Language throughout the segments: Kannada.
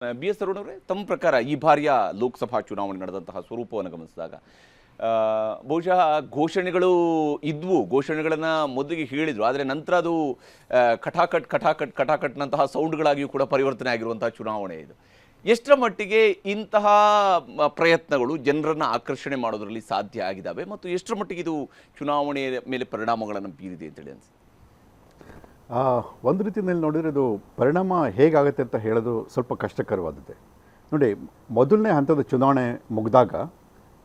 ಬಿ ಎಸ್ ಅರುಣ್ ಅವರೇ, ತಮ್ಮ ಪ್ರಕಾರ ಈ ಬಾರಿಯ ಲೋಕಸಭಾ ಚುನಾವಣೆ ನಡೆದಂತಹ ಸ್ವರೂಪವನ್ನು ಗಮನಿಸಿದಾಗ ಬಹುಶಃ ಘೋಷಣೆಗಳು ಇದ್ವು, ಘೋಷಣೆಗಳನ್ನು ಮೊದಲಿಗೆ ಹೇಳಿದರು, ಆದರೆ ನಂತರ ಅದು ಕಟಾಕಟ್ನಂತಹ ಸೌಂಡ್ಗಳಾಗಿಯೂ ಕೂಡ ಪರಿವರ್ತನೆ ಆಗಿರುವಂತಹ ಚುನಾವಣೆ ಇದು. ಎಷ್ಟರ ಮಟ್ಟಿಗೆ ಇಂತಹ ಪ್ರಯತ್ನಗಳು ಜನರನ್ನು ಆಕರ್ಷಣೆ ಮಾಡೋದರಲ್ಲಿ ಸಾಧ್ಯ ಆಗಿದ್ದಾವೆ ಮತ್ತು ಎಷ್ಟರ ಮಟ್ಟಿಗೆ ಇದು ಚುನಾವಣೆಯ ಮೇಲೆ ಪರಿಣಾಮಗಳನ್ನು ಬೀರಿದೆ ಅಂತೇಳಿ ಅನ್ಸುತ್ತೆ? ಒಂದು ರೀತಿಯಲ್ಲಿ ನೋಡಿದರೆ ಇದು ಪರಿಣಾಮ ಹೇಗಾಗುತ್ತೆ ಅಂತ ಹೇಳೋದು ಸ್ವಲ್ಪ ಕಷ್ಟಕರವಾದದ್ದೇ. ನೋಡಿ, ಮೊದಲನೇ ಹಂತದ ಚುನಾವಣೆ ಮುಗಿದಾಗ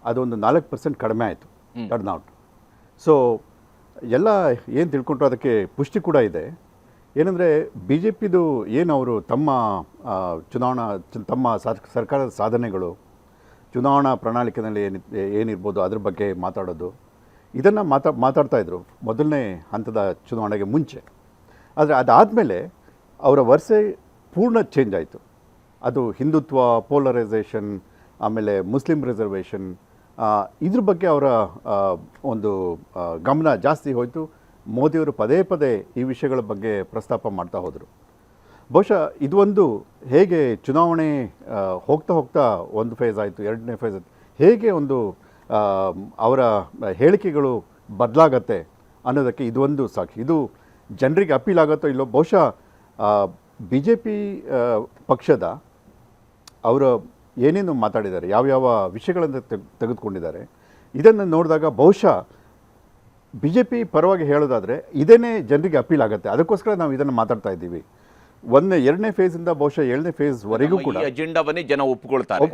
ಅದೊಂದು 4% ಕಡಿಮೆ ಆಯಿತು ಟರ್ನ್ಔಟ್. ಸೊ ಎಲ್ಲ ಏನು ತಿಳ್ಕೊಂಡ್ರು ಅದಕ್ಕೆ ಪುಷ್ಟಿ ಕೂಡ ಇದೆ. ಏನಂದರೆ ಬಿ ಜೆ ಪಿದು ಏನು ಅವರು ತಮ್ಮ ಸರ್ಕಾರದ ಸಾಧನೆಗಳು, ಚುನಾವಣಾ ಪ್ರಣಾಳಿಕೆಯಲ್ಲಿ ಏನಿರ್ಬೋದು ಅದ್ರ ಬಗ್ಗೆ ಮಾತಾಡೋದು, ಇದನ್ನು ಮಾತಾಡ್ತಾಯಿದ್ರು ಮೊದಲನೇ ಹಂತದ ಚುನಾವಣೆಗೆ ಮುಂಚೆ. ಆದರೆ ಅದಾದಮೇಲೆ ಅವರ ವರ್ಷೆ ಪೂರ್ಣ ಚೇಂಜ್ ಆಯಿತು. ಅದು ಹಿಂದುತ್ವ, ಪೋಲರೈಸೇಷನ್, ಆಮೇಲೆ ಮುಸ್ಲಿಂ ರಿಸರ್ವೇಷನ್, ಇದ್ರ ಬಗ್ಗೆ ಅವರ ಒಂದು ಗಮನ ಜಾಸ್ತಿ ಹೋಯಿತು. ಮೋದಿಯವರು ಪದೇ ಪದೇ ಈ ವಿಷಯಗಳ ಬಗ್ಗೆ ಪ್ರಸ್ತಾಪ ಮಾಡ್ತಾ ಹೋದರು. ಬಹುಶಃ ಇದೊಂದು ಹೇಗೆ ಚುನಾವಣೆ ಹೋಗ್ತಾ ಹೋಗ್ತಾ ಒಂದು ಫೇಸ್ ಆಯಿತು, ಎರಡನೇ ಫೇಸ್ ಆಯಿತು, ಹೇಗೆ ಒಂದು ಅವರ ಹೇಳಿಕೆಗಳು ಬದಲಾಗತ್ತೆ ಅನ್ನೋದಕ್ಕೆ ಇದೊಂದು ಸಾಕ್ಷಿ. ಇದು ಜನರಿಗೆ ಅಪೀಲ್ ಆಗುತ್ತೋ ಇಲ್ಲೋ, ಬಹುಶಃ ಬಿ ಜೆ ಪಿ ಪಕ್ಷದ ಅವರು ಏನೇನು ಮಾತಾಡಿದ್ದಾರೆ, ಯಾವ್ಯಾವ ವಿಷಯಗಳನ್ನು ತೆಗೆದುಕೊಂಡಿದ್ದಾರೆ, ಇದನ್ನು ನೋಡಿದಾಗ ಬಹುಶಃ ಬಿ ಜೆ ಪಿ ಪರವಾಗಿ ಹೇಳೋದಾದರೆ ಇದೇನೇ ಜನರಿಗೆ ಅಪೀಲ್ ಆಗುತ್ತೆ. ಅದಕ್ಕೋಸ್ಕರ ನಾವು ಇದನ್ನು ಮಾತಾಡ್ತಾ ಇದ್ದೀವಿ. ಎರಡನೇ ಫೇಸಿಂದ ಬಹುಶಃ 7ನೇ ಫೇಸ್ವರೆಗೂ ಕೂಡ ಅಜೆಂಡಾವನ್ನೇ ಜನ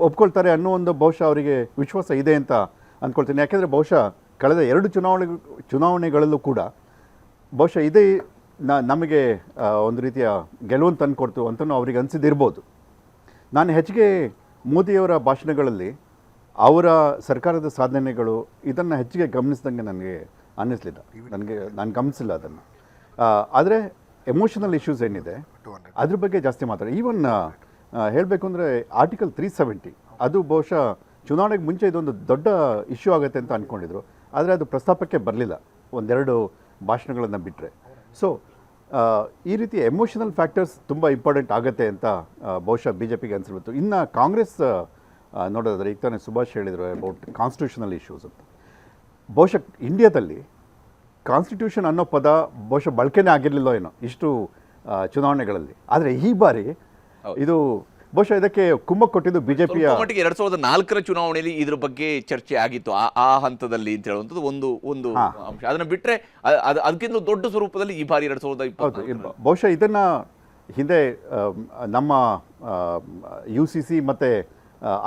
ಒಪ್ಕೊಳ್ತಾರೆ ಅನ್ನೋ ಒಂದು ಬಹುಶಃ ಅವರಿಗೆ ವಿಶ್ವಾಸ ಇದೆ ಅಂತ ಅಂದ್ಕೊಳ್ತೀನಿ. ಯಾಕೆಂದರೆ ಬಹುಶಃ ಕಳೆದ 2 ಚುನಾವಣೆಗಳಲ್ಲೂ ಕೂಡ ಬಹುಶಃ ಇದೇ ನಮಗೆ ಒಂದು ರೀತಿಯ ಗೆಲುವನ್ನು ತಂದು ಕೊಡ್ತು ಅಂತಲೂ ಅವರಿಗೆ ಅನಿಸಿದ್ದಿರ್ಬೋದು. ನಾನು ಹೆಚ್ಚಿಗೆ ಮೋದಿಯವರ ಭಾಷಣಗಳಲ್ಲಿ ಅವರ ಸರ್ಕಾರದ ಸಾಧನೆಗಳು ಇದನ್ನು ಹೆಚ್ಚಿಗೆ ಗಮನಿಸಿದಂಗೆ ನನಗೆ ಅನ್ನಿಸ್ಲಿಲ್ಲ. ನಾನು ಗಮನಿಸಿಲ್ಲ ಅದನ್ನು. ಆದರೆ ಎಮೋಷನಲ್ ಇಶ್ಯೂಸ್ ಏನಿದೆ ಅದ್ರ ಬಗ್ಗೆ ಜಾಸ್ತಿ ಮಾತಾಡಿ. ಈವನ್ ಹೇಳಬೇಕು ಅಂದರೆ ಆರ್ಟಿಕಲ್ 370 ಅದು ಬಹುಶಃ ಚುನಾವಣೆಗೆ ಮುಂಚೆ ಇದೊಂದು ದೊಡ್ಡ ಇಶ್ಯೂ ಆಗುತ್ತೆ ಅಂತ ಅಂದ್ಕೊಂಡಿದ್ರು. ಆದರೆ ಅದು ಪ್ರಸ್ತಾಪಕ್ಕೆ ಬರಲಿಲ್ಲ, ಒಂದೆರಡು ಭಾಷಣಗಳನ್ನು ಬಿಟ್ಟರೆ. ಸೊ ಈ ರೀತಿ ಎಮೋಷನಲ್ ಫ್ಯಾಕ್ಟರ್ಸ್ ತುಂಬ ಇಂಪಾರ್ಟೆಂಟ್ ಆಗುತ್ತೆ ಅಂತ ಬಹುಶಃ ಬಿ ಜೆ ಪಿಗೆ ಅನಿಸಿರ್ಬೋದು. ಇನ್ನು ಕಾಂಗ್ರೆಸ್ ನೋಡೋದಾದರೆ, ಈಗ ತಾನೇ ಸುಭಾಷ್ ಹೇಳಿದರು ಅಬೌಟ್ ಕಾನ್ಸ್ಟಿಟ್ಯೂಷನಲ್ ಇಶ್ಯೂಸ್ ಅಂತ. ಬಹುಶಃ ಇಂಡಿಯಾದಲ್ಲಿ ಕಾನ್ಸ್ಟಿಟ್ಯೂಷನ್ ಅನ್ನೋ ಪದ ಬಹುಶಃ ಬಳಕೆನೇ ಆಗಿರಲಿಲ್ಲ ಏನೋ ಇಷ್ಟು ಚುನಾವಣೆಗಳಲ್ಲಿ. ಆದರೆ ಈ ಬಾರಿ ಇದು ಬಹುಶಃ ಇದಕ್ಕೆ ಕುಮ್ಮಕ್ಕು ಕೊಟ್ಟಿದ್ದು ಬಿಜೆಪಿಯ 2004ರ ಚುನಾವಣೆಯಲ್ಲಿ ಇದ್ರ ಬಗ್ಗೆ ಚರ್ಚೆ ಆಗಿತ್ತು ಆ ಹಂತದಲ್ಲಿ ಅಂತ ಹೇಳುವಂಥದ್ದು ಒಂದು ಅಂಶ. ಅದನ್ನು ಬಿಟ್ಟರೆ ಅದಕ್ಕಿಂತ ದೊಡ್ಡ ಸ್ವರೂಪದಲ್ಲಿ ಈ ಬಾರಿ 2020 ಬಹುಶಃ ಇದನ್ನು ಹಿಂದೆ ನಮ್ಮ UCC ಮತ್ತು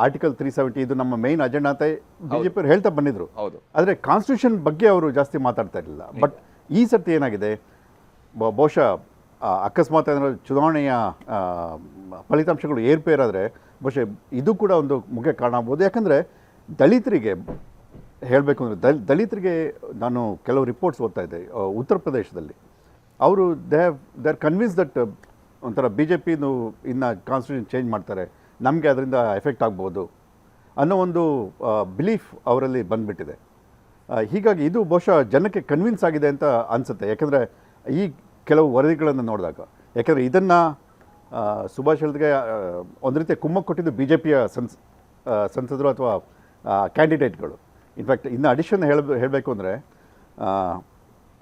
ಆರ್ಟಿಕಲ್ 370 ಇದು ನಮ್ಮ ಮೇನ್ ಅಜೆಂಡಾ ಅಂತ ಬಿಜೆಪಿಯವರು ಹೇಳ್ತಾ ಬಂದಿದ್ರು. ಆದರೆ ಕಾನ್ಸ್ಟಿಟ್ಯೂಷನ್ ಬಗ್ಗೆ ಅವರು ಜಾಸ್ತಿ ಮಾತಾಡ್ತಾ ಇರಲಿಲ್ಲ. ಬಟ್ ಈ ಸರ್ತಿ ಏನಾಗಿದೆ, ಬಹುಶಃ ಅಕಸ್ಮಾತ್ ಅಂದರೆ ಚುನಾವಣೆಯ ಫಲಿತಾಂಶಗಳು ಏರ್ಪೇರಾದರೆ ಬಹುಶಃ ಇದು ಕೂಡ ಒಂದು ಮುಖ್ಯ ಕಾರಣ ಆಗ್ಬೋದು. ಯಾಕಂದರೆ ದಲಿತರಿಗೆ ಹೇಳಬೇಕು ಅಂದರೆ ದಲಿತರಿಗೆ ನಾನು ಕೆಲವು ರಿಪೋರ್ಟ್ಸ್ ಓದ್ತಾ ಇದ್ದೆ ಉತ್ತರ ಪ್ರದೇಶದಲ್ಲಿ. ಅವರು ದೇ ಆರ್ ಕನ್ವಿನ್ಸ್ ದಟ್ ಒಂಥರ ಬಿ ಜೆ ಪಿದು ಇನ್ನು ಕಾನ್ಸ್ಟಿಟ್ಯೂಷನ್ ಚೇಂಜ್ ಮಾಡ್ತಾರೆ, ನಮಗೆ ಅದರಿಂದ ಎಫೆಕ್ಟ್ ಆಗ್ಬೋದು ಅನ್ನೋ ಒಂದು ಬಿಲೀಫ್ ಅವರಲ್ಲಿ ಬಂದುಬಿಟ್ಟಿದೆ. ಹೀಗಾಗಿ ಇದು ಬಹುಶಃ ಜನಕ್ಕೆ ಕನ್ವಿನ್ಸ್ ಆಗಿದೆ ಅಂತ ಅನಿಸುತ್ತೆ. ಯಾಕೆಂದರೆ ಈ ಕೆಲವು ವರದಿಗಳನ್ನು ನೋಡಿದಾಗ, ಯಾಕೆಂದರೆ ಇದನ್ನು ಸುಭಾಷ್ ಹೇಳಿದ್ರೆ ಒಂದು ರೀತಿಯ ಕುಮ್ಮಕ್ಕು ಕೊಟ್ಟಿದ್ದು ಬಿ ಜೆ ಪಿಯ ಸಂಸದರು ಅಥವಾ ಕ್ಯಾಂಡಿಡೇಟ್ಗಳು. ಇನ್ಫ್ಯಾಕ್ಟ್ ಇನ್ನು ಅಡಿಷನ್ ಹೇಳಬೇಕು ಅಂದರೆ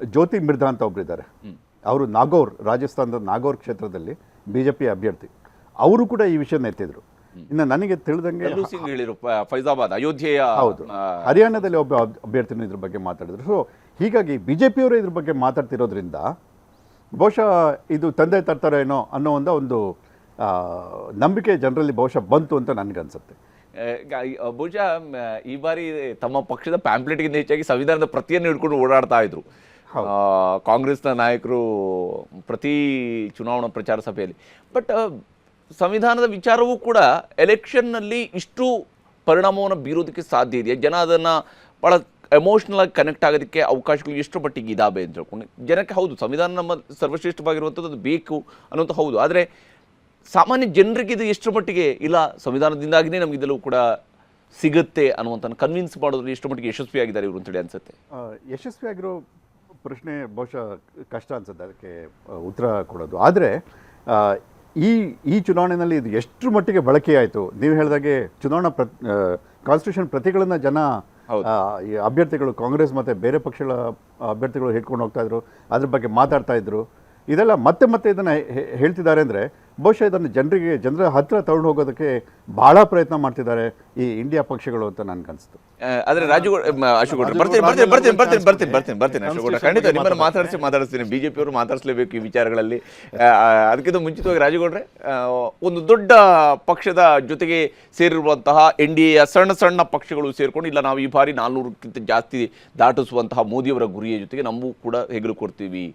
ಜ್ಯೋತಿ ಮಿರ್ಧಾ ಅಂತ ಒಬ್ಬರಿದ್ದಾರೆ. ಅವರು ರಾಜಸ್ಥಾನದ ನಾಗೌರ್ ಕ್ಷೇತ್ರದಲ್ಲಿ ಬಿ ಜೆ ಪಿ ಅಭ್ಯರ್ಥಿ. ಅವರು ಕೂಡ ಈ ವಿಷಯನ ಎತ್ತಿದ್ರು. ಇನ್ನು ನನಗೆ ತಿಳಿದಂಗೆ ಫೈಜಾಬಾದ್, ಅಯೋಧ್ಯೆಯ, ಹೌದು, ಹರಿಯಾಣದಲ್ಲಿ ಒಬ್ಬ ಅಭ್ಯರ್ಥಿನೂ ಇದ್ರ ಬಗ್ಗೆ ಮಾತಾಡಿದ್ರು. ಸೊ ಹೀಗಾಗಿ ಬಿ ಜೆ ಪಿಯವರು ಇದ್ರ ಬಗ್ಗೆ ಮಾತಾಡ್ತಿರೋದ್ರಿಂದ ಬಹುಶಃ ಇದು ತಂದೆ ತರ್ತಾರೇನೋ ಅನ್ನೋ ಒಂದು ನಂಬಿಕೆ ಜನರಲ್ಲಿ ಬಹುಶಃ ಬಂತು ಅಂತ ನನಗನ್ಸುತ್ತೆ. ಬಹುಶಃ ಈ ಬಾರಿ ತಮ್ಮ ಪಕ್ಷದ ಪ್ಯಾಂಪ್ಲೆಟ್ಗಿಂತ ಹೆಚ್ಚಾಗಿ ಸಂವಿಧಾನದ ಪ್ರತಿಯನ್ನು ಹಿಡ್ಕೊಂಡು ಓಡಾಡ್ತಾ ಇದ್ರು ಕಾಂಗ್ರೆಸ್ನ ನಾಯಕರು ಪ್ರತಿ ಚುನಾವಣಾ ಪ್ರಚಾರ ಸಭೆಯಲ್ಲಿ. ಬಟ್ ಸಂವಿಧಾನದ ವಿಚಾರವೂ ಕೂಡ ಎಲೆಕ್ಷನ್ನಲ್ಲಿ ಇಷ್ಟು ಪರಿಣಾಮವನ್ನು ಬೀರೋದಕ್ಕೆ ಸಾಧ್ಯ ಇದೆಯಾ? ಜನ ಅದನ್ನು ಭಾಳ ಎಮೋಷ್ನಲ್ ಆಗಿ ಕನೆಕ್ಟ್ ಆಗೋದಕ್ಕೆ ಅವಕಾಶಗಳು ಎಷ್ಟು ಮಟ್ಟಿಗೆ ಇದಾವೆ ಅಂತ ಹೇಳ್ಕೊಂಡು ಜನಕ್ಕೆ ಹೌದು ಸಂವಿಧಾನ ನಮ್ಮ ಸರ್ವಶ್ರೇಷ್ಠವಾಗಿರುವಂಥದ್ದು, ಅದು ಬೇಕು ಅನ್ನೋಂಥ ಹೌದು. ಆದರೆ ಸಾಮಾನ್ಯ ಜನರಿಗೆ ಇದು ಎಷ್ಟು ಮಟ್ಟಿಗೆ ಇಲ್ಲ ಸಂವಿಧಾನದಿಂದಾಗಿಯೇ ನಮ್ಗೆ ಇದೆಲ್ಲವೂ ಕೂಡ ಸಿಗುತ್ತೆ ಅನ್ನುವಂಥ ಕನ್ವಿನ್ಸ್ ಮಾಡೋದ್ರಲ್ಲಿ ಎಷ್ಟು ಮಟ್ಟಿಗೆ ಯಶಸ್ವಿಯಾಗಿದ್ದಾರೆ ಇವರು ಅಂತೇಳಿ ಅನಿಸುತ್ತೆ? ಯಶಸ್ವಿಯಾಗಿರೋ ಪ್ರಶ್ನೆ ಬಹುಶಃ ಕಷ್ಟ ಅನ್ಸುತ್ತೆ ಅದಕ್ಕೆ ಉತ್ತರ ಕೊಡೋದು. ಆದರೆ ಈ ಚುನಾವಣೆಯಲ್ಲಿ ಇದು ಎಷ್ಟು ಮಟ್ಟಿಗೆ ಬಳಕೆಯಾಯಿತು? ನೀವು ಹೇಳಿದಾಗೆ ಚುನಾವಣಾ ಕಾನ್ಸ್ಟಿಟ್ಯೂಷನ್ ಪ್ರತಿಗಳನ್ನು ಜನ ಈ ಅಭ್ಯರ್ಥಿಗಳು ಕಾಂಗ್ರೆಸ್ ಮತ್ತು ಬೇರೆ ಪಕ್ಷಗಳ ಅಭ್ಯರ್ಥಿಗಳು ಹಿಡ್ಕೊಂಡು ಹೋಗ್ತಾ ಇದ್ರು, ಅದ್ರ ಬಗ್ಗೆ ಮಾತಾಡ್ತಾ ಇದ್ರು. ಇದೆಲ್ಲ ಮತ್ತೆ ಇದನ್ನು ಹೇಳ್ತಿದ್ದಾರೆ ಅಂದರೆ ಬಹುಶಃ ಇದನ್ನು ಜನರ ಹತ್ರ ತಗೊಂಡು ಹೋಗೋದಕ್ಕೆ ಬಹಳ ಪ್ರಯತ್ನ ಮಾಡ್ತಿದ್ದಾರೆ ಈ ಇಂಡಿಯಾ ಪಕ್ಷಗಳು ಅಂತ ನನಗನ್ನಿಸ್ತು. ಆದರೆ ಅಶೋಕ್ ಬರ್ತೀನಿ ಅಶೋಕ್ ಖಂಡಿತ ನಿಮ್ಮನ್ನು ಮಾತಾಡಿಸ್ತೀನಿ. ಬಿಜೆಪಿಯವರು ಮಾತಾಡಿಸಲೇಬೇಕು ಈ ವಿಚಾರಗಳಲ್ಲಿ. ಅದಕ್ಕಿಂತ ಮುಂಚಿತವಾಗಿ ರಾಜಗೌಡ್ರೆ, ಒಂದು ದೊಡ್ಡ ಪಕ್ಷದ ಜೊತೆಗೆ ಸೇರಿರುವಂತಹ NDAಯ ಸಣ್ಣ ಪಕ್ಷಗಳು ಸೇರಿಕೊಂಡು ಇಲ್ಲ ನಾವು ಈ ಬಾರಿ 400ಕ್ಕಿಂತ ಜಾಸ್ತಿ ದಾಟಿಸುವಂತಹ ಮೋದಿಯವರ ಗುರಿಯ ಜೊತೆಗೆ ನಮಗೂ ಕೂಡ ಹೆಗಲು ಕೊಡ್ತೀವಿ.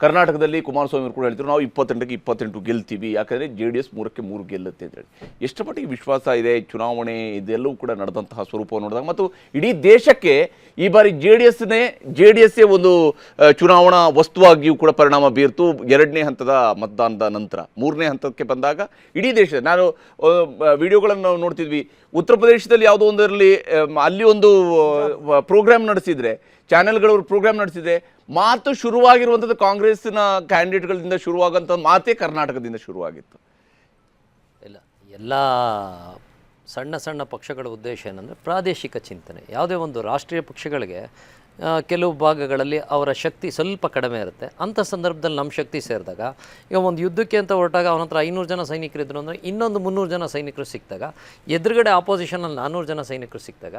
ಕರ್ನಾಟಕದಲ್ಲಿ ಕುಮಾರಸ್ವಾಮಿ ಅವರು ಕೂಡ ಹೇಳ್ತಾರೆ ನಾವು 28ಕ್ಕೆ 28 ಗೆಲ್ತೀವಿ, ಯಾಕಂದರೆ JDS 3ಕ್ಕೆ 3 ಗೆಲ್ಲುತ್ತೆ ಅಂತ ಹೇಳಿ. ಎಷ್ಟು ಮಟ್ಟಿಗೆ ವಿಶ್ವಾಸ ಇದೆ? ಚುನಾವಣೆ ಇದೆಲ್ಲವೂ ಕೂಡ ನಡೆದಂತಹ ಸ್ವರೂಪವನ್ನು ನೋಡಿದಾಗ ಮತ್ತು ಇಡೀ ದೇಶಕ್ಕೆ ಈ ಬಾರಿ JDSಸೇ ಒಂದು ಚುನಾವಣಾ ವಸ್ತುವಾಗಿಯೂ ಕೂಡ ಪರಿಣಾಮ ಬೀರ್ತು. 2ನೇ ಹಂತದ ಮತದಾನದ ನಂತರ 3ನೇ ಹಂತಕ್ಕೆ ಬಂದಾಗ ಇಡೀ ದೇಶ, ನಾನು ವಿಡಿಯೋಗಳನ್ನು ನಾವು ನೋಡ್ತಿದ್ವಿ, ಉತ್ತರ ಪ್ರದೇಶದಲ್ಲಿ ಯಾವುದೋ ಒಂದರಲ್ಲಿ ಅಲ್ಲಿ ಒಂದು ಪ್ರೋಗ್ರಾಮ್ ನಡೆಸಿದರೆ, ಚಾನೆಲ್ಗಳವರು ಪ್ರೋಗ್ರಾಮ್ ನಡೆಸಿದರೆ ಮಾತು ಶುರುವಾಗಿರುವಂಥದ್ದು ಕಾಂಗ್ರೆಸ್ನ ಕ್ಯಾಂಡಿಡೇಟ್ಗಳಿಂದ ಶುರುವಾಗಂಥ ಮಾತೇ ಕರ್ನಾಟಕದಿಂದ ಶುರುವಾಗಿತ್ತು. ಎಲ್ಲ ಸಣ್ಣ ಪಕ್ಷಗಳ ಉದ್ದೇಶ ಏನಂದರೆ ಪ್ರಾದೇಶಿಕ ಚಿಂತನೆ. ಯಾವುದೇ ಒಂದು ರಾಷ್ಟ್ರೀಯ ಪಕ್ಷಗಳಿಗೆ ಕೆಲವು ಭಾಗಗಳಲ್ಲಿ ಅವರ ಶಕ್ತಿ ಸ್ವಲ್ಪ ಕಡಿಮೆ ಇರುತ್ತೆ. ಅಂಥ ಸಂದರ್ಭದಲ್ಲಿ ನಮ್ಮ ಶಕ್ತಿ ಸೇರಿದಾಗ, ಈಗ ಒಂದು ಯುದ್ಧಕ್ಕೆ ಅಂತ ಹೊರಟಾಗ ಅವನ ಹತ್ರ 500 ಜನ ಸೈನಿಕರಿದ್ರು ಅಂದರೆ ಇನ್ನೊಂದು 300 ಜನ ಸೈನಿಕರು ಸಿಕ್ಕಿದಾಗ, ಎದುರುಗಡೆ ಆಪೋಸಿಷನಲ್ಲಿ 400 ಜನ ಸೈನಿಕರು ಸಿಕ್ಕಿದಾಗ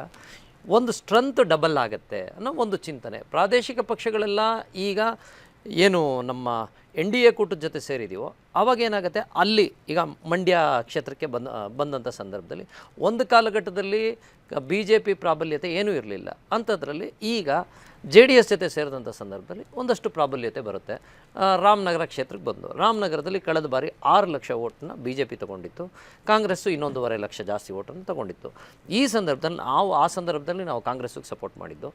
ಒಂದು ಸ್ಟ್ರೆಂತ್ ಡಬಲ್ ಆಗುತ್ತೆ ಅನ್ನೋ ಒಂದು ಚಿಂತನೆ. ಪ್ರಾದೇಶಿಕ ಪಕ್ಷಗಳೆಲ್ಲ ಈಗ ಏನು ನಮ್ಮ NDA ಕೂಟದ ಜೊತೆ ಸೇರಿದೀವೋ ಆವಾಗ ಏನಾಗುತ್ತೆ, ಅಲ್ಲಿ ಈಗ ಮಂಡ್ಯ ಕ್ಷೇತ್ರಕ್ಕೆ ಬಂದಂಥ ಸಂದರ್ಭದಲ್ಲಿ ಒಂದು ಕಾಲಘಟ್ಟದಲ್ಲಿ BJP ಪ್ರಾಬಲ್ಯತೆ ಏನೂ ಇರಲಿಲ್ಲ. ಅಂಥದ್ರಲ್ಲಿ ಈಗ JDS ಜೊತೆ ಸೇರಿದಂಥ ಸಂದರ್ಭದಲ್ಲಿ ಒಂದಷ್ಟು ಪ್ರಾಬಲ್ಯತೆ ಬರುತ್ತೆ. ರಾಮನಗರ ಕ್ಷೇತ್ರಕ್ಕೆ ಬಂದು, ರಾಮನಗರದಲ್ಲಿ ಕಳೆದ ಬಾರಿ 6 ಲಕ್ಷ ಓಟನ್ನ BJP ತೊಗೊಂಡಿತ್ತು, ಕಾಂಗ್ರೆಸ್ಸು 1.5 ಲಕ್ಷ ಜಾಸ್ತಿ ಓಟನ್ನು ತೊಗೊಂಡಿತ್ತು. ಈ ಸಂದರ್ಭದಲ್ಲಿ ಆ ಸಂದರ್ಭದಲ್ಲಿ ನಾವು ಕಾಂಗ್ರೆಸ್ಸಿಗೆ ಸಪೋರ್ಟ್ ಮಾಡಿದ್ದು.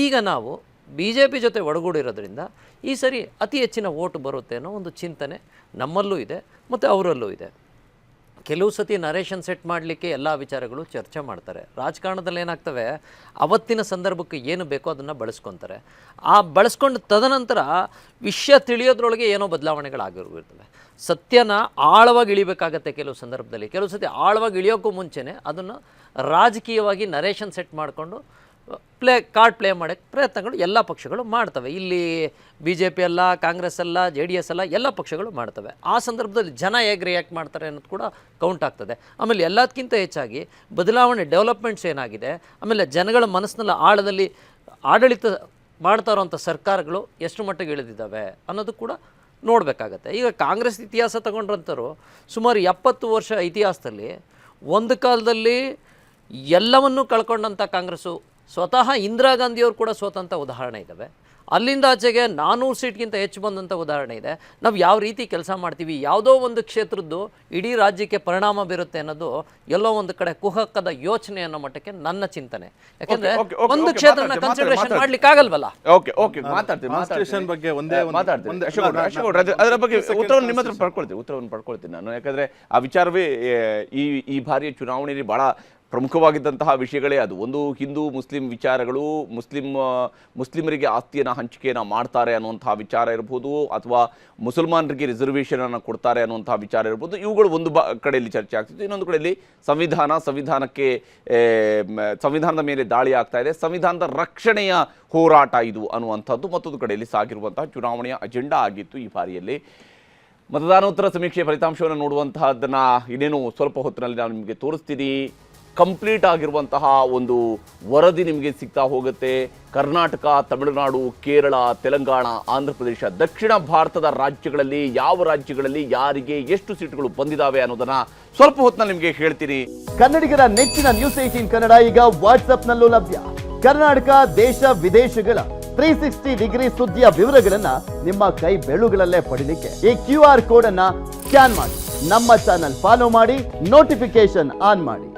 ಈಗ ನಾವು BJP ಜೊತೆ ಒಡಗೂಡಿರೋದ್ರಿಂದ ಈ ಸರಿ ಅತಿ ಹೆಚ್ಚಿನ ಓಟು ಬರುತ್ತೆ ಅನ್ನೋ ಒಂದು ಚಿಂತನೆ ನಮ್ಮಲ್ಲೂ ಇದೆ ಮತ್ತು ಅವರಲ್ಲೂ ಇದೆ. ಕೆಲವು ಸತಿ ನರೇಷನ್ ಸೆಟ್ ಮಾಡಲಿಕ್ಕೆ ಎಲ್ಲ ವಿಚಾರಗಳು ಚರ್ಚೆ ಮಾಡ್ತಾರೆ. ರಾಜಕಾರಣದಲ್ಲಿ ಏನಾಗ್ತವೆ, ಅವತ್ತಿನ ಸಂದರ್ಭಕ್ಕೆ ಏನು ಬೇಕೋ ಅದನ್ನು ಬಳಸ್ಕೊತಾರೆ. ಆ ಬಳಸ್ಕೊಂಡು ತದನಂತರ ವಿಷಯ ತಿಳಿಯೋದ್ರೊಳಗೆ ಏನೋ ಬದಲಾವಣೆಗಳಾಗಿರ್ತವೆ. ಸತ್ಯನ ಆಳವಾಗಿ ಇಳಿಬೇಕಾಗತ್ತೆ ಕೆಲವು ಸಂದರ್ಭದಲ್ಲಿ. ಕೆಲವು ಸತಿ ಆಳವಾಗಿ ಇಳಿಯೋಕ್ಕೂ ಮುಂಚೆನೇ ಅದನ್ನು ರಾಜಕೀಯವಾಗಿ ನರೇಷನ್ ಸೆಟ್ ಮಾಡಿಕೊಂಡು ಕಾರ್ಡ್ ಪ್ಲೇ ಮಾಡೋಕ್ಕೆ ಪ್ರಯತ್ನಗಳು ಎಲ್ಲ ಪಕ್ಷಗಳು ಮಾಡ್ತವೆ. ಇಲ್ಲಿ BJP ಅಲ್ಲ, ಕಾಂಗ್ರೆಸ್ ಅಲ್ಲ, JDS ಅಲ್ಲ, ಎಲ್ಲ ಪಕ್ಷಗಳು ಮಾಡ್ತವೆ. ಆ ಸಂದರ್ಭದಲ್ಲಿ ಜನ ಹೇಗೆ ರಿಯಾಕ್ಟ್ ಮಾಡ್ತಾರೆ ಅನ್ನೋದು ಕೂಡ ಕೌಂಟ್ ಆಗ್ತದೆ. ಆಮೇಲೆ ಎಲ್ಲದಕ್ಕಿಂತ ಹೆಚ್ಚಾಗಿ ಬದಲಾವಣೆ ಡೆವಲಪ್ಮೆಂಟ್ಸ್ ಏನಾಗಿದೆ, ಆಮೇಲೆ ಜನಗಳ ಮನಸ್ಸಿನಲ್ಲಿ ಆಳದಲ್ಲಿ ಆಡಳಿತ ಮಾಡ್ತಾ ಇರೋವಂಥ ಸರ್ಕಾರಗಳು ಎಷ್ಟು ಮಟ್ಟಿಗೆ ಇಳಿದಿದ್ದಾವೆ ಅನ್ನೋದು ಕೂಡ ನೋಡಬೇಕಾಗತ್ತೆ. ಈಗ ಕಾಂಗ್ರೆಸ್ ಇತಿಹಾಸ ತಗೊಂಡ್ರಂಥವ್ರು ಸುಮಾರು 70 ವರ್ಷ ಇತಿಹಾಸದಲ್ಲಿ ಒಂದು ಕಾಲದಲ್ಲಿ ಎಲ್ಲವನ್ನೂ ಕಳ್ಕೊಂಡಂಥ ಕಾಂಗ್ರೆಸ್ಸು, ಸ್ವತಃ ಇಂದಿರಾ ಗಾಂಧಿಯವರು ಕೂಡ ಸೋತಂಥ ಉದಾಹರಣೆ ಇದ್ದಾವೆ. ಅಲ್ಲಿಂದ ಆಚೆಗೆ 400 ಸೀಟ್ಗಿಂತ ಹೆಚ್ಚು ಬಂದಂಥ ಉದಾಹರಣೆ ಇದೆ. ನಾವು ಯಾವ ರೀತಿ ಕೆಲಸ ಮಾಡ್ತೀವಿ, ಯಾವುದೋ ಒಂದು ಕ್ಷೇತ್ರದ್ದು ಇಡೀ ರಾಜ್ಯಕ್ಕೆ ಪರಿಣಾಮ ಬೀರುತ್ತೆ ಅನ್ನೋದು ಎಲ್ಲೋ ಒಂದು ಕಡೆ ಕುಹಕದ ಯೋಚನೆ ಅನ್ನೋ ಮಟ್ಟಕ್ಕೆ ನನ್ನ ಚಿಂತನೆ. ಯಾಕಂದ್ರೆ ಒಂದು ಕ್ಷೇತ್ರನ ಕನ್ಸಿಡರೇಷನ್ ಮಾಡ್ಲಿಕ್ಕೆ ಆಗಲ್ವಲ್ಲ. ಅದರ ಬಗ್ಗೆ ಉತ್ತರವನ್ನು ನಿಮ್ಮ ಹತ್ರ ಪಡ್ಕೊಳ್ತೀನಿ ನಾನು. ಯಾಕಂದ್ರೆ ಆ ವಿಚಾರವೇ ಈ ಬಾರಿಯ ಚುನಾವಣೆಯಲ್ಲಿ ಬಹಳ ಪ್ರಮುಖವಾಗಿದ್ದಂತಹ ವಿಷಯಗಳೇ ಅದು. ಒಂದು ಹಿಂದೂ ಮುಸ್ಲಿಂ ವಿಚಾರಗಳು, ಮುಸ್ಲಿಮರಿಗೆ ಆಸ್ತಿಯನ್ನು ಹಂಚಿಕೆಯನ್ನು ಮಾಡ್ತಾರೆ ಅನ್ನುವಂತಹ ವಿಚಾರ ಇರ್ಬೋದು, ಅಥವಾ ಮುಸಲ್ಮಾನರಿಗೆ ರಿಸರ್ವೇಷನನ್ನು ಕೊಡ್ತಾರೆ ಅನ್ನುವಂತಹ ವಿಚಾರ ಇರ್ಬೋದು. ಇವುಗಳು ಒಂದು ಕಡೆಯಲ್ಲಿ ಚರ್ಚೆ ಆಗ್ತಿತ್ತು. ಇನ್ನೊಂದು ಕಡೆಯಲ್ಲಿ ಸಂವಿಧಾನದ ಮೇಲೆ ದಾಳಿ ಆಗ್ತಾ ಇದೆ, ಸಂವಿಧಾನದ ರಕ್ಷಣೆಯ ಹೋರಾಟ ಇದು ಅನ್ನುವಂಥದ್ದು ಮತ್ತೊಂದು ಕಡೆಯಲ್ಲಿ ಸಾಗಿರುವಂತಹ ಚುನಾವಣೆಯ ಅಜೆಂಡಾ ಆಗಿತ್ತು ಈ ಬಾರಿಯಲ್ಲಿ. ಮತದಾನೋತ್ತರ ಸಮೀಕ್ಷೆ ಫಲಿತಾಂಶವನ್ನು ನೋಡುವಂತಹದ್ದನ್ನು ಇನ್ನೇನು ಸ್ವಲ್ಪ ಹೊತ್ತಿನಲ್ಲಿ ನಾನು ನಿಮಗೆ ತೋರಿಸ್ತೀನಿ. ಕಂಪ್ಲೀಟ್ ಆಗಿರುವಂತಹ ಒಂದು ವರದಿ ನಿಮಗೆ ಸಿಗ್ತಾ ಹೋಗುತ್ತೆ. ಕರ್ನಾಟಕ, ತಮಿಳುನಾಡು, ಕೇರಳ, ತೆಲಂಗಾಣ, ಆಂಧ್ರ ಪ್ರದೇಶ, ದಕ್ಷಿಣ ಭಾರತದ ರಾಜ್ಯಗಳಲ್ಲಿ ಯಾವ ರಾಜ್ಯಗಳಲ್ಲಿ ಯಾರಿಗೆ ಎಷ್ಟು ಸೀಟುಗಳು ಬಂದಿದ್ದಾವೆ ಅನ್ನೋದನ್ನ ಸ್ವಲ್ಪ ಹೊತ್ತಿನಲ್ಲಿ ನಿಮಗೆ ಹೇಳ್ತೀನಿ. ಕನ್ನಡಿಗರ ನೆಚ್ಚಿನ ನ್ಯೂಸ್ 18 ಕನ್ನಡ ಈಗ ವಾಟ್ಸ್ಆಪ್ನಲ್ಲೂ ಲಭ್ಯ. ಕರ್ನಾಟಕ, ದೇಶ ವಿದೇಶಗಳ 360 ಡಿಗ್ರಿ ಸುದ್ದಿಯ ವಿವರಗಳನ್ನ ನಿಮ್ಮ ಕೈ ಬೆರಳುಗಳಲ್ಲೇ ಪಡಿಲಿಕ್ಕೆ ಈ QR ಕೋಡ್ ಅನ್ನ ಸ್ಕ್ಯಾನ್ ಮಾಡಿ, ನಮ್ಮ ಚಾನಲ್ ಫಾಲೋ ಮಾಡಿ, ನೋಟಿಫಿಕೇಶನ್ ಆನ್ ಮಾಡಿ.